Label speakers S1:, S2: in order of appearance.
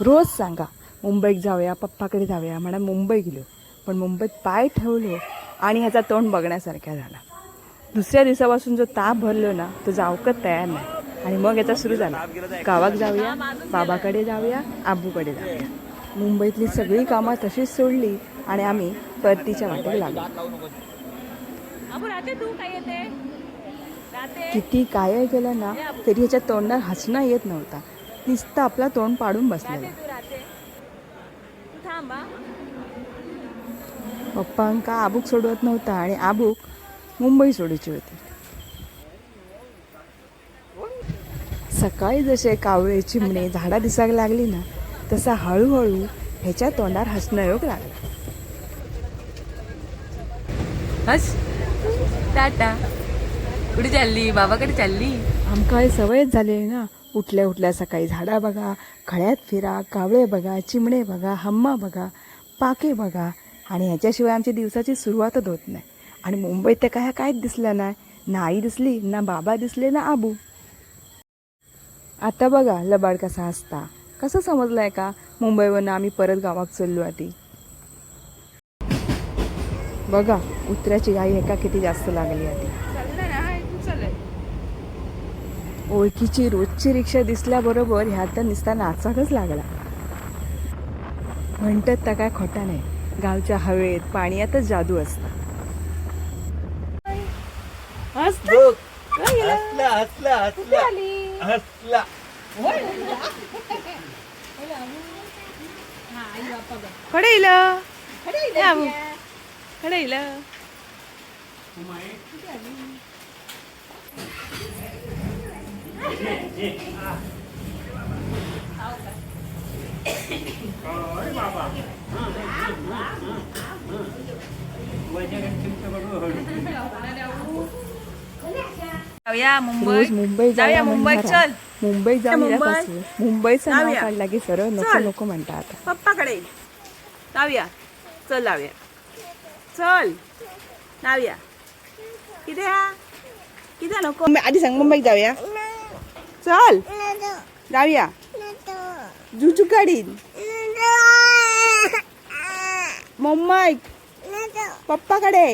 S1: रोज सांगा मुंबईत जाऊया, पप्पाकडे जाऊया म्हणा. मुंबई गेलो, पण मुंबईत पाय ठेवलो आणि ह्याचा तोंड बघण्यासारखा झाला. दुसऱ्या दिवसापासून जो ताप भरलो ना, तो जावकत तयार नाही. आणि मग याचा सुरू झाला, गावात जाऊया, बाबाकडे जाऊया, आबूकडे जाऊया. मुंबईतली सगळी कामं तशीच सोडली आणि आम्ही परतीच्या वाटेला लागलो. किती काय केलं ना तरी ह्याच्या तोंडात हसणं येत नव्हता. नुसतं आपला तोंड पाडून बसलेला. पप्पांका आबूक सोडवत नव्हता आणि आबूक मुंबई सोडायची होती. सकाळी जसे कावळे चिमणे झाडा दिसायला लागली ना, तसा हळूहळू ह्याच्या तोंडात हसणं योग लागला.
S2: हस टाटा, कुठे चालली? बाबाकडे चालली.
S1: आमका सवयच झालेली ना, उठल्या उठल्या सकाळी झाडा बघा, खळ्यात फिरा, कावळे बघा, चिमणे बघा, हम्मा बघा, पाके बघा. आणि ह्याच्याशिवाय आमच्या दिवसाची सुरुवातच होत नाही. आणि मुंबईत तर काय काहीच दिसलं नाही. ना आई दिसली, ना बाबा दिसले, ना आबू. आता बघा लबाड कसा असता. कसं समजलंय का मुंबईवरनं आम्ही परत गावात चाललो आधी. बघा उतराची गाई एका किती जास्त लागली आधी. ओळखीची रोजची रिक्षा दिसल्याबरोबर ह्या तर नुसता नाचाकच लागला. म्हणतात तर काय खोटा नाही, गावच्या हवेत पाण्यातच जादू असता.
S2: जाऊया मुंबई,
S1: रोज मुंबई
S2: जाऊया मुंबई. चल
S1: मुंबई जाऊया. मुंबईचं नाव
S2: जाऊया.
S1: काढला की सरळ नको नको म्हणतात.
S2: पप्पाकडे जाऊया. चल जाऊया. चल जाऊया. किती किती नको आधी सांग. मुंबईत जाऊया. चल जाऊया. जुजू काढीन मुंबईत पप्पाकडे.